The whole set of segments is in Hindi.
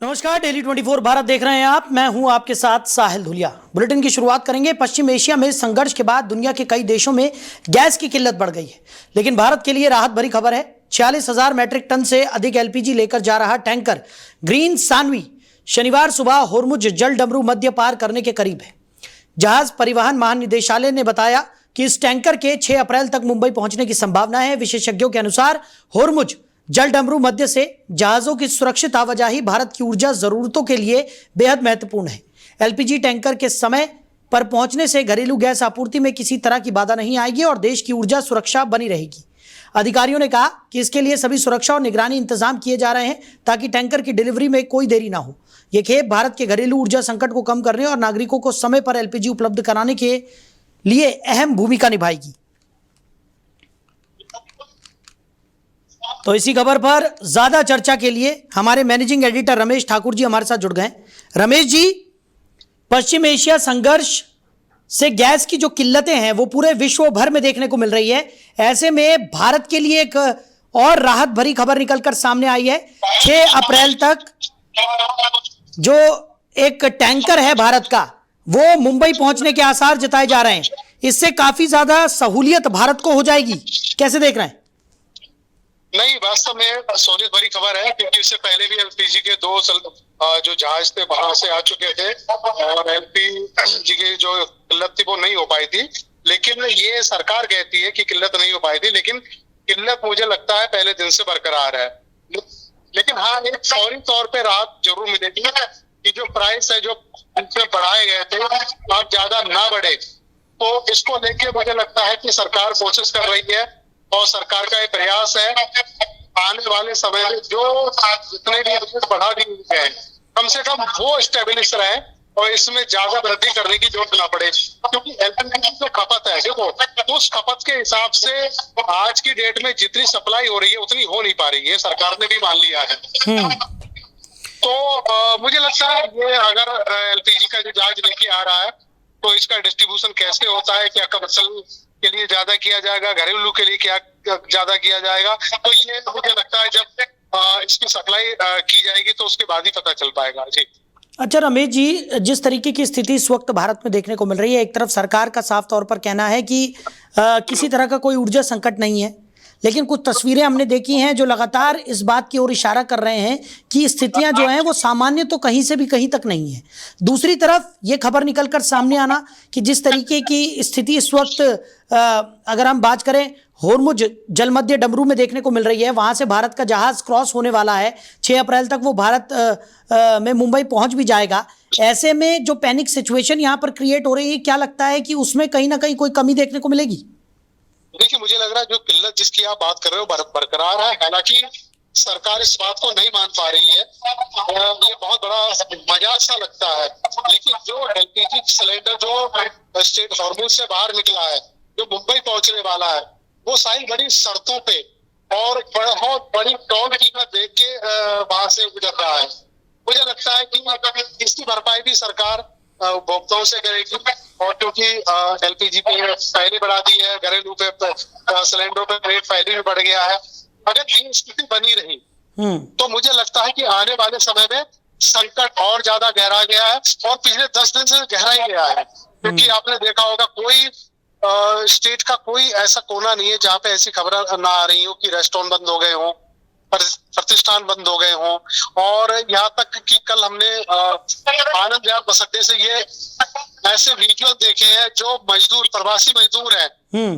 नमस्कार, डेली 24 भारत देख रहे हैं आप। मैं हूं आपके साथ साहिल धुलिया। बुलेटिन की शुरुआत करेंगे। पश्चिम एशिया में संघर्ष के बाद दुनिया के कई देशों में गैस की किल्लत बढ़ गई है, लेकिन भारत के लिए राहत भरी खबर है। 46,000 मैट्रिक टन से अधिक एलपीजी लेकर जा रहा टैंकर ग्रीन सानवी शनिवार सुबह होर्मुज जल डमरू मध्य पार करने के करीब है। जहाज परिवहन महानिदेशालय ने बताया कि इस टैंकर के 6 अप्रैल तक मुंबई पहुंचने की संभावना है। विशेषज्ञों के अनुसार होर्मुज जल डमरू मध्य से जहाजों की सुरक्षित आवाजाही भारत की ऊर्जा जरूरतों के लिए बेहद महत्वपूर्ण है। एलपीजी टैंकर के समय पर पहुंचने से घरेलू गैस आपूर्ति में किसी तरह की बाधा नहीं आएगी और देश की ऊर्जा सुरक्षा बनी रहेगी। अधिकारियों ने कहा कि इसके लिए सभी सुरक्षा और निगरानी इंतजाम किए जा रहे हैं ताकि टैंकर की डिलीवरी में कोई देरी ना हो। यह खेप भारत के घरेलू ऊर्जा संकट को कम करने और नागरिकों को समय पर एलपीजी उपलब्ध कराने के लिए अहम भूमिका निभाएगी। तो इसी खबर पर ज्यादा चर्चा के लिए हमारे मैनेजिंग एडिटर रमेश ठाकुर जी हमारे साथ जुड़ गए। रमेश जी, पश्चिम एशिया संघर्ष से गैस की जो किल्लतें हैं वो पूरे विश्व भर में देखने को मिल रही है। ऐसे में भारत के लिए एक और राहत भरी खबर निकलकर सामने आई है। 6 अप्रैल तक जो एक टैंकर है भारत का, वो मुंबई पहुंचने के आसार जताए जा रहे हैं। इससे काफी ज्यादा सहूलियत भारत को हो जाएगी, कैसे देख रहे हैं? नहीं, वास्तव में सहूलियत भरी खबर है, क्योंकि इससे पहले भी एलपीजी के 2 जो जहाज थे बाहर से आ चुके थे और एलपीजी की जो किल्लत थी वो नहीं हो पाई थी। लेकिन ये सरकार कहती है कि किल्लत नहीं हो पाई थी, लेकिन किल्लत मुझे लगता है पहले दिन से बरकरार है। लेकिन हाँ, एक फौरी तौर पे राहत जरूर मिलेगी कि जो प्राइस है जो बढ़ाए गए थे अब ज्यादा ना बढ़े। तो इसको लेके मुझे लगता है कि सरकार कोशिश कर रही है और सरकार का ये प्रयास है आने वाले समय में जो जितने भी रेट बढ़ा दिए गए कम से कम वो स्टेबलिश रहे और इसमें ज्यादा वृद्धि करने की जरूरत ना पड़े। क्योंकि एलपीजी की जो खपत है, देखो, तो उस खपत के हिसाब से आज की डेट में जितनी सप्लाई हो रही है उतनी हो नहीं पा रही है, सरकार ने भी मान लिया है। तो मुझे लगता है ये अगर एलपीजी का जो जहाज लेके आ रहा है तो इसका डिस्ट्रीब्यूशन कैसे होता है, क्या कमर्शियल के लिए ज्यादा किया जाएगा, घरेलू के लिए क्या ज्यादा किया जाएगा, तो ये मुझे लगता है जब इसकी सप्लाई की जाएगी तो उसके बाद ही पता चल पाएगा। जी अच्छा रमेश जी, जिस तरीके की स्थिति इस वक्त भारत में देखने को मिल रही है, एक तरफ सरकार का साफ तौर पर कहना है कि किसी तरह का कोई ऊर्जा संकट नहीं है, लेकिन कुछ तस्वीरें हमने देखी हैं जो लगातार इस बात की ओर इशारा कर रहे हैं कि स्थितियां जो हैं वो सामान्य तो कहीं से भी कहीं तक नहीं है। दूसरी तरफ ये खबर निकलकर सामने आना कि जिस तरीके की स्थिति इस वक्त अगर हम बात करें होर्मुज जलमध्य डमरू में देखने को मिल रही है, वहां से भारत का जहाज क्रॉस होने वाला है। 6 अप्रैल तक वो भारत में मुंबई पहुंच भी जाएगा। ऐसे में जो पैनिक सिचुएशन यहाँ पर क्रिएट हो रही है, क्या लगता है कि उसमें कहीं ना कहीं कोई कमी देखने को मिलेगी? देखिए, मुझे लग रहा है जो किल्लत जिसकी आप बात कर रहे हो बरकरार है। हालांकि सरकार इस बात को नहीं मान पा रही है, ये बहुत बड़ा मजाक सा लगता है। लेकिन जो एलपीजी सिलेंडर जो स्टेट हार्मोन से बाहर निकला है, जो मुंबई पहुंचने वाला है, वो सारी बड़ी शर्तों पे और बहुत बड़ी टोल कीमत देख के वहां से गुजर रहा है। मुझे लगता है कि इसकी भरपाई भी सरकार उपभोक्ताओं से करेगी। और क्योंकि एलपीजी पे पहले बढ़ा दी है, घरेलू पे सिलेंडरों पे रेट पहले भी बढ़ गया है, अगर ये स्थिति बनी रही तो मुझे लगता है कि आने वाले समय में संकट और ज्यादा गहरा गया है और पिछले 10 दिन से गहरा ही गया है। क्योंकि आपने देखा होगा कोई स्टेट का कोई ऐसा कोना नहीं है जहाँ पे ऐसी खबर ना आ रही हो कि रेस्टोरेंट बंद हो गए हों, प्रतिष्ठान बंद हो गए हों। और यहाँ तक कि कल हमने आनंद विहार बस अड्डे से ये ऐसे विजुअल देखे हैं जो मजदूर, प्रवासी मजदूर हैं,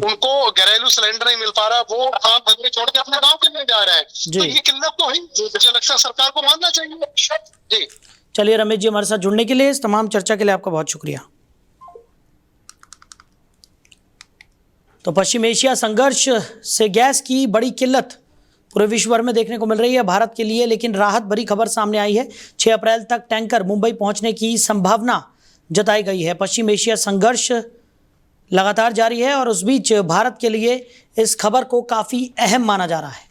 उनको घरेलू सिलेंडर नहीं मिल पा रहा, वो काम धंधे छोड़ के अपने गांव के लिए जा रहे हैं। तो ये किल्लत तो ही मुझे लगता है सरकार को मानना चाहिए। जी चलिए रमेश जी, हमारे साथ जुड़ने के लिए, इस तमाम चर्चा के लिए आपका बहुत शुक्रिया। तो पश्चिम एशिया संघर्ष से गैस की बड़ी किल्लत पूरे विश्व भर में देखने को मिल रही है भारत के लिए, लेकिन राहत भरी खबर सामने आई है। 6 अप्रैल तक टैंकर मुंबई पहुंचने की संभावना जताई गई है। पश्चिम एशिया संघर्ष लगातार जारी है और उस बीच भारत के लिए इस खबर को काफ़ी अहम माना जा रहा है।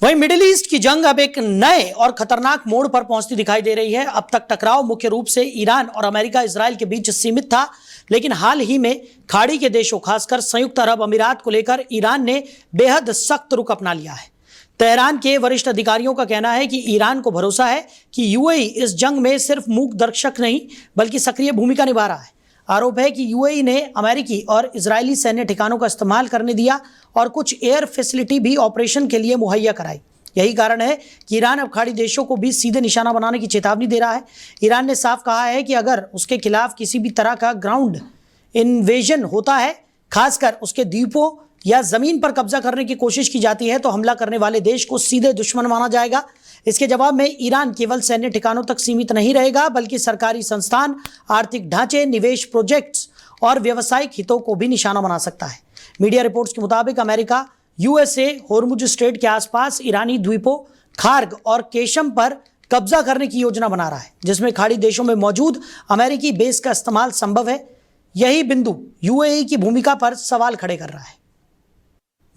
वहीं मिडिल ईस्ट की जंग अब एक नए और खतरनाक मोड़ पर पहुंचती दिखाई दे रही है। अब तक टकराव मुख्य रूप से ईरान और अमेरिका इजराइल के बीच सीमित था, लेकिन हाल ही में खाड़ी के देशों खासकर संयुक्त अरब अमीरात को लेकर ईरान ने बेहद सख्त रुख अपना लिया है। तेहरान के वरिष्ठ अधिकारियों का कहना है कि ईरान को भरोसा है कि यूएई इस जंग में सिर्फ मूक दर्शक नहीं बल्कि सक्रिय भूमिका निभा रहा है। आरोप है कि यूएई ने अमेरिकी और इजरायली सैन्य ठिकानों का इस्तेमाल करने दिया और कुछ एयर फैसिलिटी भी ऑपरेशन के लिए मुहैया कराई। यही कारण है कि ईरान अब खाड़ी देशों को भी सीधे निशाना बनाने की चेतावनी दे रहा है। ईरान ने साफ कहा है कि अगर उसके खिलाफ किसी भी तरह का ग्राउंड इन्वेजन होता है, खासकर उसके द्वीपों या जमीन पर कब्जा करने की कोशिश की जाती है, तो हमला करने वाले देश को सीधे दुश्मन माना जाएगा। इसके जवाब में ईरान केवल सैन्य ठिकानों तक सीमित नहीं रहेगा बल्कि सरकारी संस्थान, आर्थिक ढांचे, निवेश प्रोजेक्ट्स और व्यावसायिक हितों को भी निशाना बना सकता है। मीडिया रिपोर्ट्स के मुताबिक अमेरिका यूएसए होर्मुज स्ट्रेट के आसपास ईरानी द्वीपों खार्ग और केशम पर कब्जा करने की योजना बना रहा है, जिसमें खाड़ी देशों में मौजूद अमेरिकी बेस का इस्तेमाल संभव है। यही बिंदु यूएई की भूमिका पर सवाल खड़े कर रहा है।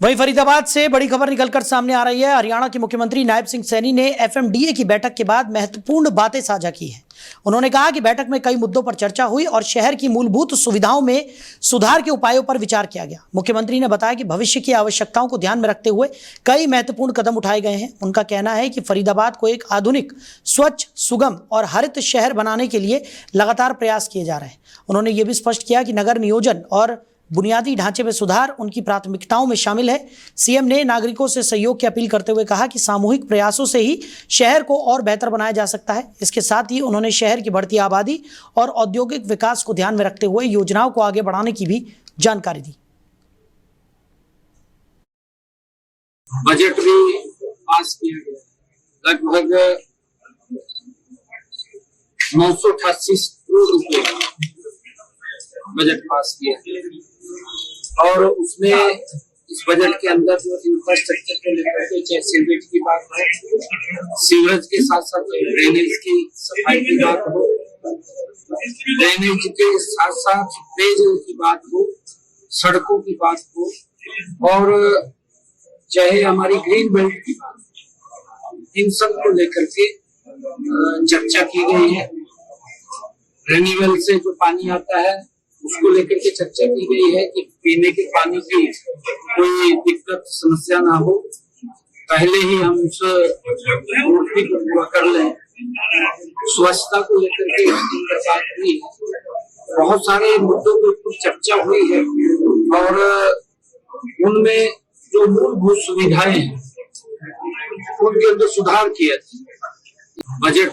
वहीं फरीदाबाद से बड़ी खबर निकलकर सामने आ रही है। हरियाणा के मुख्यमंत्री नायब सिंह सैनी ने एफएमडीए की बैठक के बाद महत्वपूर्ण बातें साझा की हैं। उन्होंने कहा कि बैठक में कई मुद्दों पर चर्चा हुई और शहर की मूलभूत सुविधाओं में सुधार के उपायों पर विचार किया गया। मुख्यमंत्री ने बताया कि भविष्य की आवश्यकताओं को ध्यान में रखते हुए कई महत्वपूर्ण कदम उठाए गए हैं। उनका कहना है कि फरीदाबाद को एक आधुनिक, स्वच्छ, सुगम और हरित शहर बनाने के लिए लगातार प्रयास किए जा रहे हैं। उन्होंने ये भी स्पष्ट किया कि नगर नियोजन और बुनियादी ढांचे में सुधार उनकी प्राथमिकताओं में शामिल है। सीएम ने नागरिकों से सहयोग की अपील करते हुए कहा कि सामूहिक प्रयासों से ही शहर को और बेहतर बनाया जा सकता है। इसके साथ ही उन्होंने शहर की बढ़ती आबादी और औद्योगिक विकास को ध्यान में रखते हुए योजनाओं को आगे बढ़ाने की भी जानकारी दी। बजट भी पास किया गया, लगभग 988 करोड़ रुपए बजट पास किया और उसमें इस बजट के अंदर जो इंफ्रास्ट्रक्चर को लेकर के, चाहे सीवरेज की बात है, सीवरेज के साथ साथ ड्रेनेज की सफाई की बात हो, ड्रेनेज के साथ साथ पेयजल की बात हो, सड़कों की बात हो और चाहे हमारी ग्रीन बेल्ट की बात हो, इन सब को लेकर के चर्चा की गई है। रिन्यूएबल से जो पानी आता है उसको लेकर के चर्चा की गई है कि पीने के पानी की कोई दिक्कत समस्या ना हो, पहले ही हम उस पूर्ति को पूरा कर लें। स्वच्छता को लेकर के बात हुई है, बहुत सारे मुद्दों के ऊपर चर्चा हुई है और उनमें जो मूलभूत सुविधाएं हैं उनके अंदर सुधार किया बजट।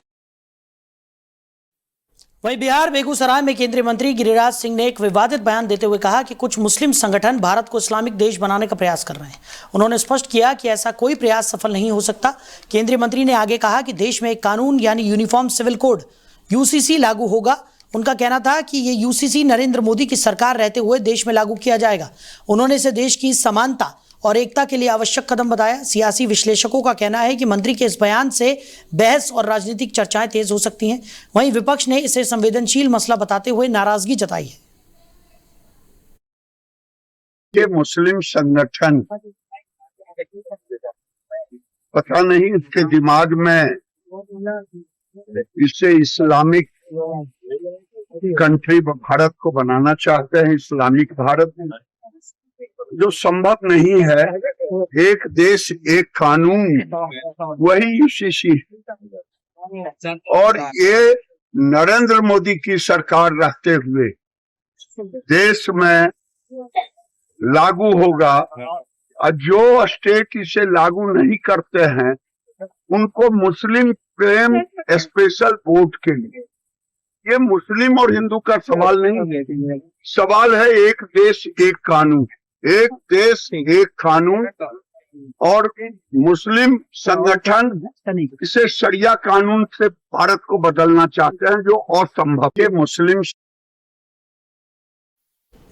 वहीं बिहार बेगूसराय में केंद्रीय मंत्री गिरिराज सिंह ने एक विवादित बयान देते हुए कहा कि कुछ मुस्लिम संगठन भारत को इस्लामिक देश बनाने का प्रयास कर रहे हैं। उन्होंने स्पष्ट किया कि ऐसा कोई प्रयास सफल नहीं हो सकता। केंद्रीय मंत्री ने आगे कहा कि देश में एक कानून यानी यूनिफॉर्म सिविल कोड यूसीसी लागू होगा। उनका कहना था कि ये यूसीसी नरेंद्र मोदी की सरकार रहते हुए देश में लागू किया जाएगा। उन्होंने इसे देश की समानता और एकता के लिए आवश्यक कदम बताया। सियासी विश्लेषकों का कहना है कि मंत्री के इस बयान से बहस और राजनीतिक चर्चाएं तेज हो सकती हैं। वहीं विपक्ष ने इसे संवेदनशील मसला बताते हुए नाराजगी जताई है। ये मुस्लिम संगठन पता नहीं इसके दिमाग में इसे इस्लामिक कंट्री भारत को बनाना चाहते हैं, इस्लामिक भारत, जो संभव नहीं है। एक देश एक कानून, वही यूसीसी और ये नरेंद्र मोदी की सरकार रहते हुए देश में लागू होगा। और जो स्टेट इसे लागू नहीं करते हैं उनको मुस्लिम प्रेम स्पेशल वोट के लिए, ये मुस्लिम और हिंदू का सवाल नहीं है, सवाल है एक देश एक कानून, एक देश एक कानून। और मुस्लिम संगठन इसे शरिया कानून से भारत को बदलना चाहते हैं, जो असंभव है। मुस्लिम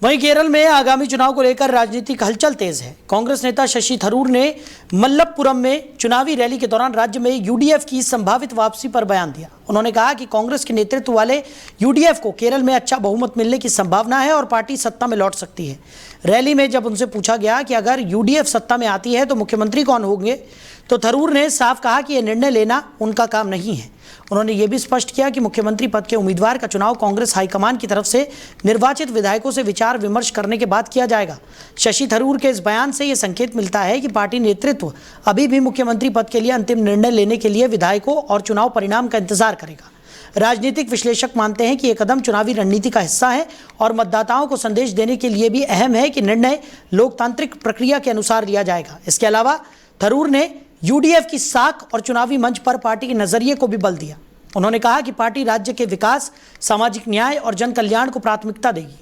वहीं केरल में आगामी चुनाव को लेकर राजनीतिक हलचल तेज है। कांग्रेस नेता शशि थरूर ने मल्लपुरम में चुनावी रैली के दौरान राज्य में यूडीएफ की संभावित वापसी पर बयान दिया। उन्होंने कहा कि कांग्रेस के नेतृत्व वाले यूडीएफ को केरल में अच्छा बहुमत मिलने की संभावना है और पार्टी सत्ता में लौट सकती है। रैली में जब उनसे पूछा गया कि अगर यूडीएफ सत्ता में आती है तो मुख्यमंत्री कौन होंगे, तो थरूर ने साफ कहा कि यह निर्णय लेना उनका काम नहीं है। उन्होंने ये भी स्पष्ट किया कि मुख्यमंत्री पद के उम्मीदवार का चुनाव कांग्रेस हाईकमान की तरफ से निर्वाचित विधायकों से विचार विमर्श करने के बाद किया जाएगा। शशि थरूर के इस बयान से यह संकेत मिलता है कि पार्टी नेतृत्व अभी भी मुख्यमंत्री पद के लिए अंतिम निर्णय लेने के लिए विधायकों और चुनाव परिणाम का इंतजार करेगा। राजनीतिक विश्लेषक मानते हैं कि यह कदम चुनावी रणनीति का हिस्सा है और मतदाताओं को संदेश देने के लिए भी अहम है कि निर्णय लोकतांत्रिक प्रक्रिया के अनुसार लिया जाएगा। इसके अलावा थरूर ने यूडीएफ की साख और चुनावी मंच पर पार्टी के नजरिए को भी बल दिया। उन्होंने कहा कि पार्टी राज्य के विकास, सामाजिक न्याय और जन कल्याण को प्राथमिकता देगी।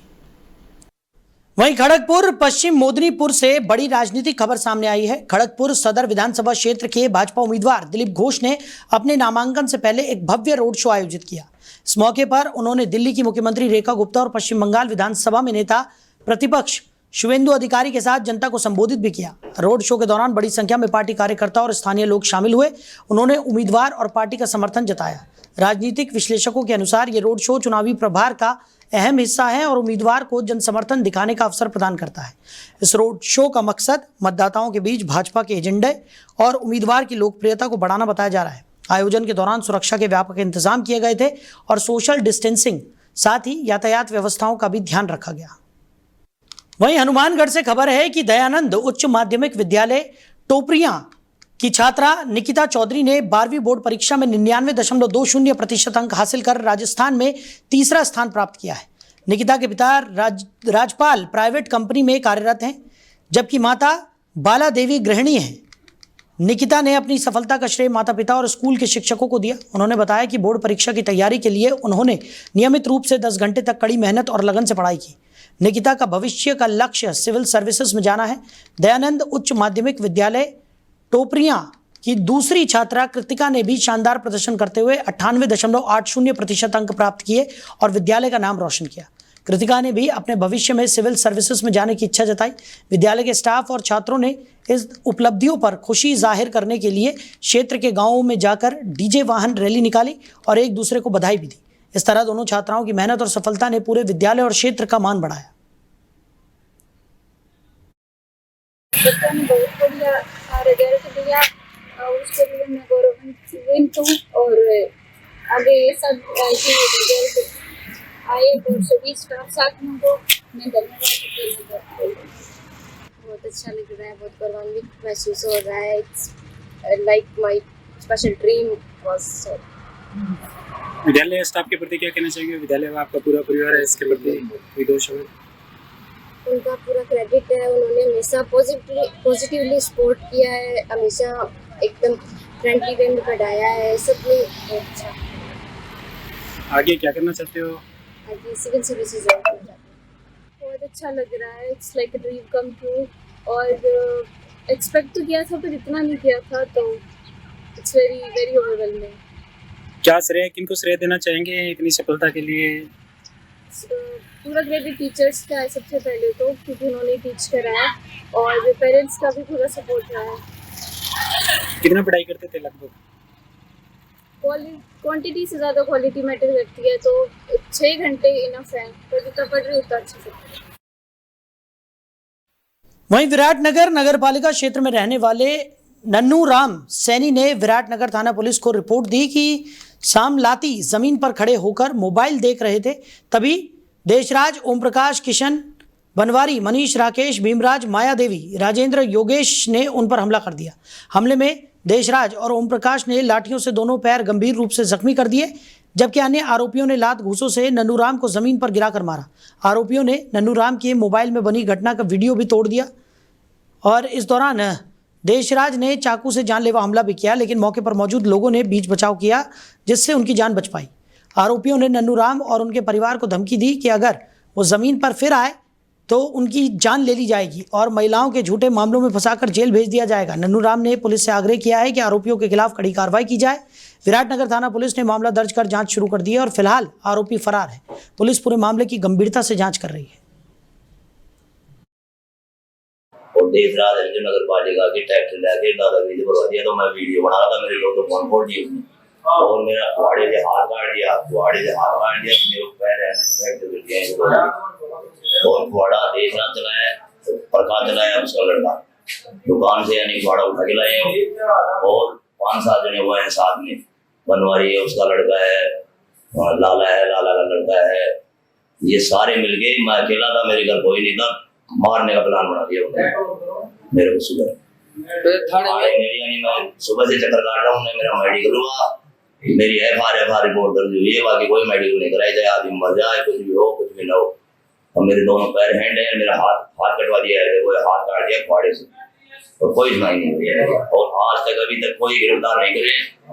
वहीं खड़गपुर पश्चिम मोदनीपुर से बड़ी राजनीतिक खबर सामने आई है। खड़गपुर सदर विधानसभा क्षेत्र के भाजपा उम्मीदवार दिलीप घोष ने अपने नामांकन से पहले एक भव्य रोड शो आयोजित किया। इस मौके पर उन्होंने दिल्ली की मुख्यमंत्री रेखा गुप्ता और पश्चिम बंगाल विधानसभा में नेता प्रतिपक्ष शुवेंदु अधिकारी के साथ जनता को संबोधित भी किया। रोड शो के दौरान बड़ी संख्या में पार्टी कार्यकर्ता और स्थानीय लोग शामिल हुए। उन्होंने उम्मीदवार और पार्टी का समर्थन जताया। राजनीतिक विश्लेषकों के अनुसार ये रोड शो चुनावी प्रभार का अहम हिस्सा है और उम्मीदवार को जन समर्थन दिखाने का अवसर प्रदान करता है। इस रोड शो का मकसद मतदाताओं के बीच भाजपा के एजेंडे और उम्मीदवार की लोकप्रियता को बढ़ाना बताया जा रहा है। आयोजन के दौरान सुरक्षा के व्यापक इंतजाम किए गए थे और सोशल डिस्टेंसिंग, साथ ही यातायात व्यवस्थाओं का भी ध्यान रखा गया। वहीं हनुमानगढ़ से खबर है कि दयानंद उच्च माध्यमिक विद्यालय टोपरिया की छात्रा निकिता चौधरी ने 12वीं बोर्ड परीक्षा में 99.20% अंक हासिल कर राजस्थान में तीसरा स्थान प्राप्त किया है। निकिता के पिता राजपाल प्राइवेट कंपनी में कार्यरत हैं, जबकि माता बाला देवी गृहिणी हैं। निकिता ने अपनी सफलता का श्रेय माता पिता और स्कूल के शिक्षकों को दिया। उन्होंने बताया कि बोर्ड परीक्षा की तैयारी के लिए उन्होंने नियमित रूप से 10 घंटे तक कड़ी मेहनत और लगन से पढ़ाई की। निकिता का भविष्य का लक्ष्य सिविल सर्विसेज में जाना है। दयानंद उच्च माध्यमिक विद्यालय टोपरिया की दूसरी छात्रा कृतिका ने भी शानदार प्रदर्शन करते हुए 98.80% अंक प्राप्त किए और विद्यालय का नाम रोशन किया। कृतिका ने भी अपने भविष्य में सिविल सर्विसेज में जाने की इच्छा जताई। विद्यालय के स्टाफ और छात्रों ने इस उपलब्धियों पर खुशी जाहिर करने के लिए क्षेत्र के गांवों में जाकर डीजे वाहन रैली निकाली और एक दूसरे को बधाई भी दी। इस तरह दोनों छात्राओं की मेहनत और सफलता ने पूरे विद्यालय और क्षेत्र का मान बढ़ाया। बच्चों ने बहुत बढ़िया रिजल्ट दिया और उसके लिए मैं गौरवान्वित हूँ और आगे ये सब रिजल्ट आए और सभी स्टाफ साथियों को मैं धन्यवाद देना चाहती हूँ। बहुत अच्छा लग रहा है, बहुत गौरवान्वित महसूस हो रहा है। Like my special dream was. विद्यालय स्टाफ के प्रति क्या कहना चाहिए? विद्यालय में आपका पूरा परिवार है, इसके प्रति कोई दोष है? उनका पूरा क्रेडिट है। उन्होंने हमेशा पॉजिटिवली सपोर्ट किया है, हमेशा एकदम फ्रेंडली वे में पढ़ाया है। सब में बहुत अच्छा। आगे क्या करना चाहते हो? आगे सिविल सर्विसेज करना चाहती हूँ। बहुत अच्छा लग रहा है। It's like a dream come true और एक्सपेक्ट तो किया था पर इतना नहीं किया था, तो इट्स वेरी वेरी ओवरवेलमिंग। क्या श्रेय किनको श्रेय देना चाहेंगे इतनी सफलता के लिए? पूरा क्रेडिट टीचर्स का है सबसे पहले तो, क्योंकि उन्होंने टीच कराया और पेरेंट्स का भी पूरा सपोर्ट रहा है। कितना पढ़ाई करते थे लगभग? क्वांटिटी से ज़्यादा क्वालिटी मैटर करती है, तो 6 घंटे इनफ है, तो जितना पढ़ रही उतना अच्छे से। वहीं विराटनगर नगर पालिका क्षेत्र में रहने वाले नन्नू राम सैनी ने विराटनगर थाना पुलिस को रिपोर्ट दी कि सामलाती जमीन पर खड़े होकर मोबाइल देख रहे थे, तभी देशराज, ओम प्रकाश, किशन, बनवारी, मनीष, राकेश, भीमराज, माया देवी, राजेंद्र, योगेश ने उन पर हमला कर दिया। हमले में देशराज और ओम प्रकाश ने लाठियों से दोनों पैर गंभीर रूप से जख्मी कर दिए, जबकि अन्य आरोपियों ने लात घूंसों से नन्नू राम को जमीन पर गिराकर मारा। आरोपियों ने नन्नू राम के मोबाइल में बनी घटना का वीडियो भी तोड़ दिया और इस दौरान देशराज ने चाकू से जानलेवा हमला भी किया, लेकिन मौके पर मौजूद लोगों ने बीच बचाव किया, जिससे उनकी जान बच पाई। आरोपियों ने नन्नू राम और उनके परिवार को धमकी दी कि अगर वो ज़मीन पर फिर आए तो उनकी जान ले ली जाएगी और महिलाओं के झूठे मामलों में फंसाकर जेल भेज दिया जाएगा। नन्नू राम ने पुलिस से आग्रह किया है कि आरोपियों के खिलाफ कड़ी कार्रवाई की जाए। विराटनगर थाना पुलिस ने मामला दर्ज कर जांच शुरू कर दी है और फिलहाल आरोपी फरार है। पुलिस पूरे मामले की गंभीरता से जांच कर रही है। और देशराज है जो नगर पालिका की टैक्स लेके दादागिरी करवा दिया, तो मैं वीडियो बना रहा था, मेरे लोग तो फोन फोड़ दिए और मेरा कुआड़े से हाथ काट दिया, मेरे पैर है ना फ्रैक्चर कर दिया और कुआड़ा देशराज चलाया, प्रकाश चलाया उसका लड़का, दुकान से यानी कुआड़ा उठा के लाए और 5-7 जने हुए हैं साथ में बनवारी है उसका लड़का है, लाला है, लाला का लड़का है, ये सारे मिल गए। मैं अकेला था, मेरे घर कोई नहीं था, मारने का प्लान बना दिया उन्होंने मेरे को। सुबह यानी मैं सुबह से चक्कर काट रहा हूँ, मेरा मेडिकल हुआ, मेरी FR रिपोर्ट दर्ज हुई है, बाकी कोई मेडिकल नहीं कराई जाए, आदमी मर जाए, कुछ भी हो कुछ भी ना हो। और मेरे दोनों पैर हैंड है, मेरा हाथ कटवा दिया है, वो हाथ काट दिया फाड़े से, और कोई सुनाई नहीं हुई है। और आज तक अभी तक कोई गिरफ्तार नहीं करे।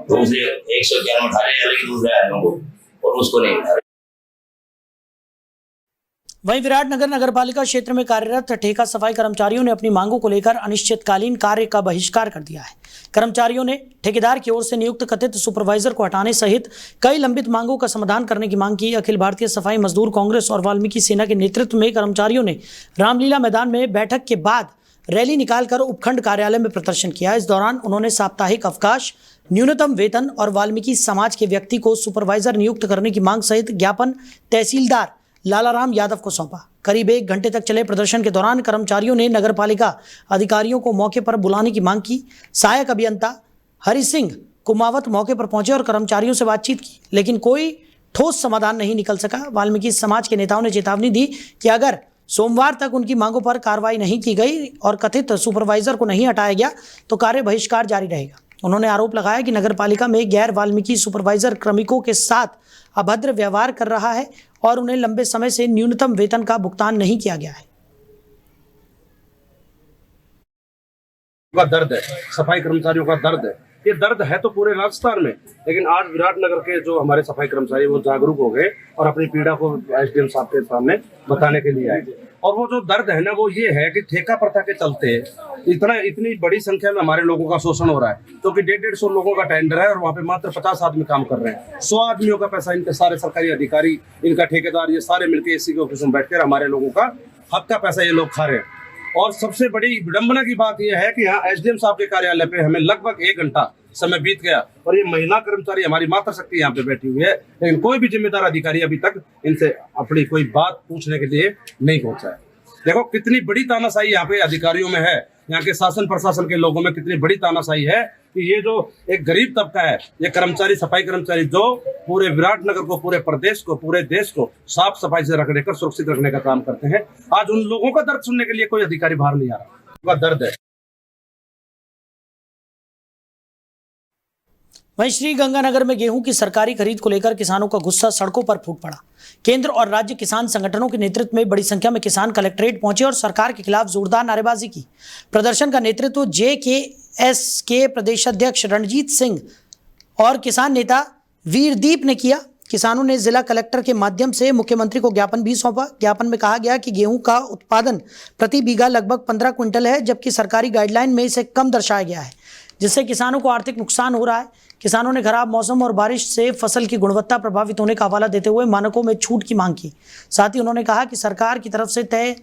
दूसरे 111 में उठा रहे हैं, लेकिन दूसरे आदमियों को और उसको नहीं उठा रहे। वहीं विराटनगर नगरपालिका क्षेत्र में कार्यरत ठेका सफाई कर्मचारियों ने अपनी मांगों को लेकर अनिश्चितकालीन कार्य का बहिष्कार कर दिया है। कर्मचारियों ने ठेकेदार की ओर से नियुक्त कथित सुपरवाइजर को हटाने सहित कई लंबित मांगों का समाधान करने की मांग की। अखिल भारतीय सफाई मजदूर कांग्रेस और वाल्मीकि सेना के नेतृत्व में कर्मचारियों ने रामलीला मैदान में बैठक के बाद रैली निकालकर उपखंड कार्यालय में प्रदर्शन किया। इस दौरान उन्होंने साप्ताहिक अवकाश, न्यूनतम वेतन और वाल्मीकि समाज के व्यक्ति को सुपरवाइजर नियुक्त करने की मांग सहित ज्ञापन तहसीलदार लालाराम यादव को सौंपा। करीब 1 घंटे तक चले प्रदर्शन के दौरान कर्मचारियों ने नगरपालिका अधिकारियों को मौके पर बुलाने की मांग की। सहायक अभियंता हरि सिंह कुमावत मौके पर पहुंचे और कर्मचारियों से बातचीत की, लेकिन कोई ठोस समाधान नहीं निकल सका। वाल्मीकि समाज के नेताओं ने चेतावनी दी कि अगर सोमवार तक उनकी मांगों पर कार्रवाई नहीं की गई और कथित सुपरवाइजर को नहीं हटाया गया तो कार्य बहिष्कार जारी रहेगा। उन्होंने आरोप लगाया कि नगरपालिका में गैर वाल्मीकि सुपरवाइजर श्रमिकों के साथ अभद्र व्यवहार कर रहा है और उन्हें लंबे समय से न्यूनतम वेतन का भुगतान नहीं किया गया है। का दर्द है, सफाई कर्मचारियों का दर्द है। ये दर्द है तो पूरे राजस्थान में, लेकिन आज विराटनगर के जो हमारे सफाई कर्मचारी वो जागरूक हो गए और अपनी पीड़ा को SDM साहब के सामने बताने के लिए आए। और वो जो दर्द है ना, वो ये है कि ठेका प्रथा के चलते इतनी बड़ी संख्या में हमारे लोगों का शोषण हो रहा है, क्योंकि 150 लोगों का टेंडर है और वहाँ पे मात्र 50 आदमी काम कर रहे हैं। 100 आदमियों का पैसा इनके सारे सरकारी अधिकारी, इनका ठेकेदार, ये सारे मिलकर AC के ऑफिस में बैठकर हमारे लोगों का हक का पैसा ये लोग खा रहे हैं। और सबसे बड़ी विडंबना की बात यह है कि यहाँ SDM साहब के कार्यालय पे हमें लगभग 1 घंटा समय बीत गया और ये महिला कर्मचारी हमारी मातृ शक्ति यहाँ पे बैठी हुई है, लेकिन कोई भी जिम्मेदार अधिकारी अभी तक इनसे अपनी कोई बात पूछने के लिए नहीं पहुंचा है। देखो कितनी बड़ी तानाशाही यहाँ पे अधिकारियों में है, यहाँ के शासन प्रशासन के लोगों में कितनी बड़ी तानाशाही है कि ये जो एक गरीब तबका है, ये कर्मचारी, सफाई कर्मचारी जो पूरे विराटनगर को, पूरे प्रदेश को, पूरे देश को साफ सफाई से रखने का, सुरक्षित रखने का काम करते हैं, आज उन लोगों का दर्द सुनने के लिए कोई अधिकारी बाहर नहीं आ रहा। उनका दर्द है। वहीं श्री गंगानगर में गेहूं की सरकारी खरीद को लेकर किसानों का गुस्सा सड़कों पर फूट पड़ा। केंद्र और राज्य किसान संगठनों के नेतृत्व में बड़ी संख्या में किसान कलेक्ट्रेट पहुंचे और सरकार के खिलाफ जोरदार नारेबाजी की। प्रदर्शन का नेतृत्व JKS के प्रदेश अध्यक्ष रणजीत सिंह और किसान नेता वीरदीप ने किया। किसानों ने जिला कलेक्टर के माध्यम से मुख्यमंत्री को ज्ञापन भी सौंपा। ज्ञापन में कहा गया कि गेहूं का उत्पादन प्रति बीघा लगभग 15 क्विंटल है, जबकि सरकारी गाइडलाइन में इसे कम दर्शाया गया है, जिससे किसानों को आर्थिक नुकसान हो रहा है। किसानों ने खराब मौसम और बारिश से फसल की गुणवत्ता प्रभावित होने का हवाला देते हुए मानकों में छूट की मांग की। साथ ही उन्होंने कहा कि सरकार की तरफ से तय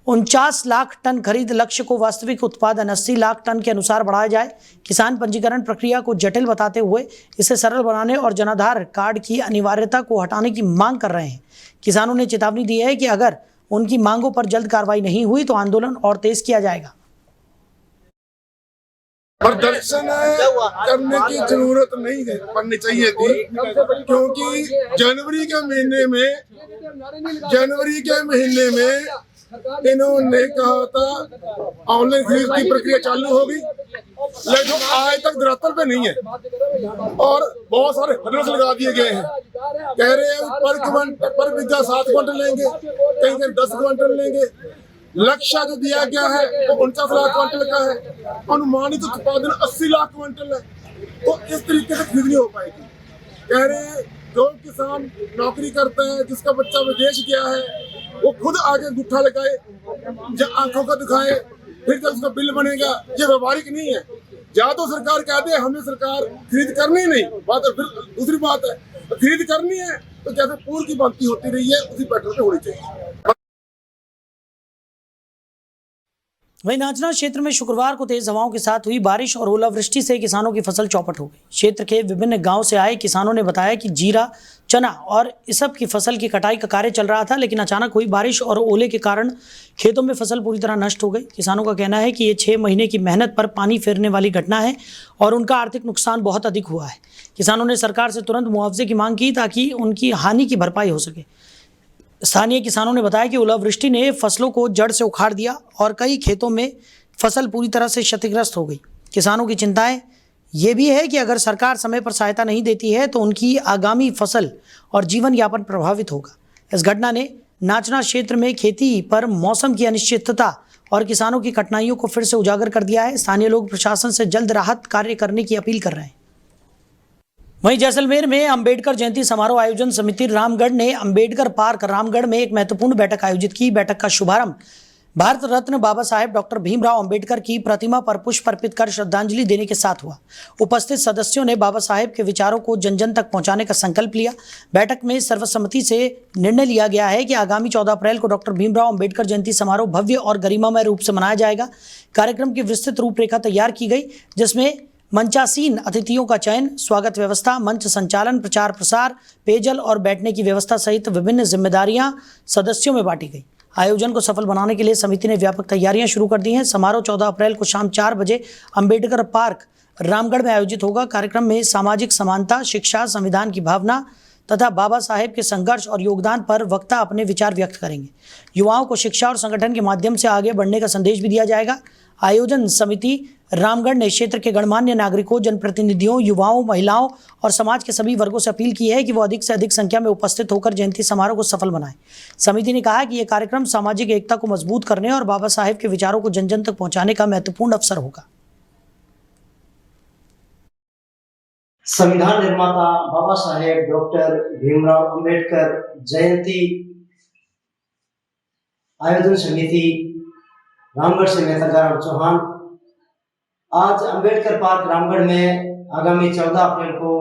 49 लाख टन खरीद लक्ष्य को वास्तविक उत्पादन 80 लाख टन के अनुसार बढ़ाया जाए। किसान पंजीकरण प्रक्रिया को जटिल बताते हुए इसे सरल बनाने और जनाधार कार्ड की अनिवार्यता को हटाने की मांग कर रहे हैं। किसानों ने चेतावनी दी है कि अगर उनकी मांगों पर जल्द कार्रवाई नहीं हुई तो आंदोलन और तेज किया जाएगा। प्रदर्शन करने की जरूरत नहीं पड़नी चाहिए थी, क्योंकि जनवरी के महीने में इन्होंने कहा था ऑनलाइन खरीद की प्रक्रिया चालू होगी, लेकिन आज तक धरातल पे नहीं है और बहुत सारे हर्डल्स लगा दिए गए हैं। कह रहे हैं पर बीघा 7 क्विंटल लेंगे, कहीं 10 क्विंटल लेंगे। लक्ष्य जो दिया गया है वो 49 लाख क्विंटल का है, अनुमानित उत्पादन 80 लाख क्विंटल है, तो इस तरीके से खरीद नहीं हो पाएगी। कह रहे हैं जो किसान नौकरी करता है, जिसका बच्चा विदेश गया है, वो खुद आगे अंगूठा लगाए, जब आंखों का दिखाए, फिर जब उसका बिल बनेगा। ये व्यवहारिक नहीं है। या तो सरकार कहते हैं हमें सरकार खरीद करनी नहीं, बात है। फिर दूसरी बात है खरीद करनी है तो जैसे पूर्व की बनती होती रही है उसी पैटर्न पे होनी चाहिए। वहीं नाचना क्षेत्र में शुक्रवार को तेज हवाओं के साथ हुई बारिश और ओलावृष्टि से किसानों की फसल चौपट हो गई। क्षेत्र के विभिन्न गांव से आए किसानों ने बताया कि जीरा, चना और इसब की फसल की कटाई का कार्य चल रहा था, लेकिन अचानक हुई बारिश और ओले के कारण खेतों में फसल पूरी तरह नष्ट हो गई। किसानों का कहना है कि ये 6 महीने की मेहनत पर पानी फेरने वाली घटना है और उनका आर्थिक नुकसान बहुत अधिक हुआ है। किसानों ने सरकार से तुरंत मुआवजे की मांग की ताकि उनकी हानि की भरपाई हो सके। स्थानीय किसानों ने बताया कि ओलावृष्टि ने फसलों को जड़ से उखाड़ दिया और कई खेतों में फसल पूरी तरह से क्षतिग्रस्त हो गई। किसानों की चिंताएं ये भी है कि अगर सरकार समय पर सहायता नहीं देती है तो उनकी आगामी फसल और जीवन यापन प्रभावित होगा। इस घटना ने नाचना क्षेत्र में खेती पर मौसम की अनिश्चितता और किसानों की कठिनाइयों को फिर से उजागर कर दिया है। स्थानीय लोग प्रशासन से जल्द राहत कार्य करने की अपील कर रहे हैं। वहीं जैसलमेर में अंबेडकर जयंती समारोह आयोजन समिति रामगढ़ ने अंबेडकर पार्क रामगढ़ में एक महत्वपूर्ण बैठक आयोजित की। बैठक का शुभारंभ भारत रत्न बाबा साहेब डॉक्टर भीमराव अंबेडकर की प्रतिमा पर पुष्प अर्पित कर श्रद्धांजलि देने के साथ हुआ। उपस्थित सदस्यों ने बाबा साहेब के विचारों को जन जन तक पहुंचाने का संकल्प लिया। बैठक में सर्वसम्मति से निर्णय लिया गया है कि आगामी 14 अप्रैल को डॉक्टर भीमराव अंबेडकर जयंती समारोह भव्य और गरिमामय रूप से मनाया जाएगा। कार्यक्रम की विस्तृत रूपरेखा तैयार की गई, जिसमें मंचासीन अतिथियों का चयन, स्वागत व्यवस्था, मंच संचालन, प्रचार प्रसार, पेयजल और बैठने की व्यवस्था सहित विभिन्न जिम्मेदारियां सदस्यों में बांटी गई। आयोजन को सफल बनाने के लिए समिति ने व्यापक तैयारियां शुरू कर दी हैं। समारोह 14 अप्रैल को शाम 4 बजे अंबेडकर पार्क रामगढ़ में आयोजित होगा। कार्यक्रम में सामाजिक समानता, शिक्षा, संविधान की भावना तथा बाबा साहेब के संघर्ष और योगदान पर वक्ता अपने विचार व्यक्त करेंगे। युवाओं को शिक्षा और संगठन के माध्यम से आगे बढ़ने का संदेश भी दिया जाएगा। आयोजन समिति रामगढ़ ने क्षेत्र के गणमान्य नागरिकों, जनप्रतिनिधियों, युवाओं, महिलाओं और समाज के सभी वर्गों से अपील की है कि वो अधिक से अधिक संख्या में उपस्थित होकर जयंती समारोह को सफल बनाएं। समिति ने कहा कि यह कार्यक्रम सामाजिक एकता को मजबूत करने और बाबा साहेब के विचारों को जन जन तक पहुंचाने का महत्वपूर्ण अवसर होगा। संविधान निर्माता बाबा साहेब डॉक्टर भीमराव अंबेडकर जयंती आयोजन समिति रामगढ़ से मैं तंगाराम चौहान आज अंबेडकर पार्क रामगढ़ में आगामी 14 अप्रैल को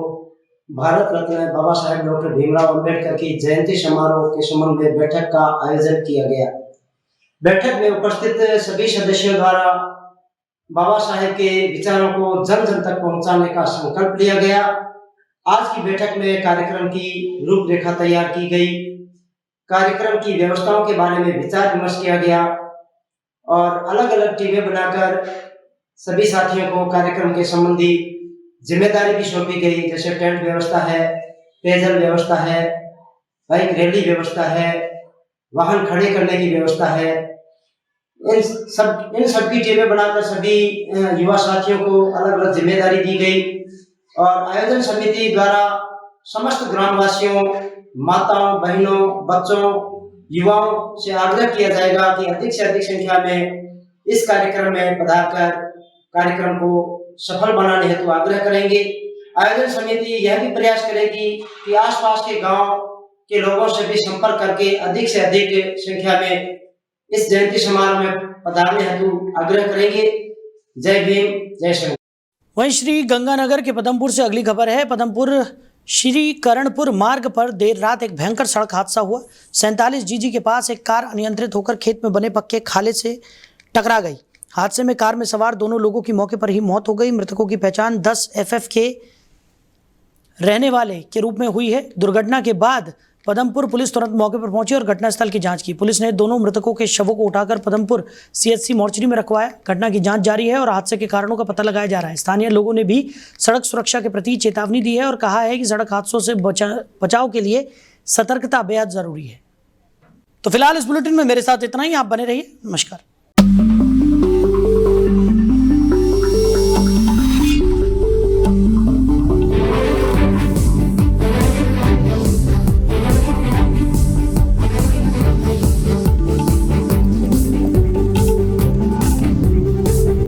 भारत रत्न बाबा साहेब डॉक्टर भीमराव अंबेडकर की जयंती समारोह के संबंध में बैठक का आयोजन किया गया। बैठक में उपस्थित सभी सदस्यों द्वारा बाबा साहेब के विचारों को जन जन तक पहुंचाने का संकल्प लिया गया। आज की बैठक में कार्यक्रम की रूपरेखा तैयार की गई, कार्यक्रम की व्यवस्थाओं के बारे में विचार विमर्श किया गया और अलग अलग टीमें बनाकर सभी साथियों को कार्यक्रम के संबंधी जिम्मेदारी भी सौंपी गई, जैसे टेंट व्यवस्था है, पेयजल व्यवस्था है, बाइक रैली व्यवस्था है, वाहन खड़े करने की व्यवस्था है। इन सब की टीमें बनाकर सभी युवा साथियों को अलग अलग जिम्मेदारी दी गई और आयोजन समिति द्वारा समस्त ग्रामवासियों, माताओं, बहनों, बच्चों, युवाओं से आग्रह किया जाएगा कि अधिक से अधिक संख्या में इस कार्यक्रम में पधारकर कार्यक्रम को सफल बनाने हेतु आग्रह करेंगे। आयोजन समिति यह भी प्रयास करेगी कि आसपास के गांव के लोगों से भी संपर्क करके अधिक से अधिक संख्या में इस जयंती समारोह में पधारने हेतु आग्रह करेंगे। जय भीम, जय श्री। वहीं श्री गंगानगर के पदमपुर से अगली खबर है। पदमपुर श्री करणपुर मार्ग पर देर रात एक भयंकर सड़क हादसा हुआ। 47 GG के पास एक कार अनियंत्रित होकर खेत में बने पक्के खाले से टकरा गई। हादसे में कार में सवार दोनों लोगों की मौके पर ही मौत हो गई। मृतकों की पहचान 10 FF के रहने वाले के रूप में हुई है। दुर्घटना के बाद पदमपुर पुलिस तुरंत मौके पर पहुंची और घटनास्थल की जांच की। पुलिस ने दोनों मृतकों के शवों को उठाकर पदमपुर CHC मोर्चरी में रखवाया। घटना की जांच जारी है और हादसे के कारणों का पता लगाया जा रहा है। स्थानीय लोगों ने भी सड़क सुरक्षा के प्रति चेतावनी दी है और कहा है कि सड़क हादसों से बचाव के लिए सतर्कता बेहद जरूरी है। तो फिलहाल इस बुलेटिन में मेरे साथ इतना ही। आप बने रहिए। नमस्कार।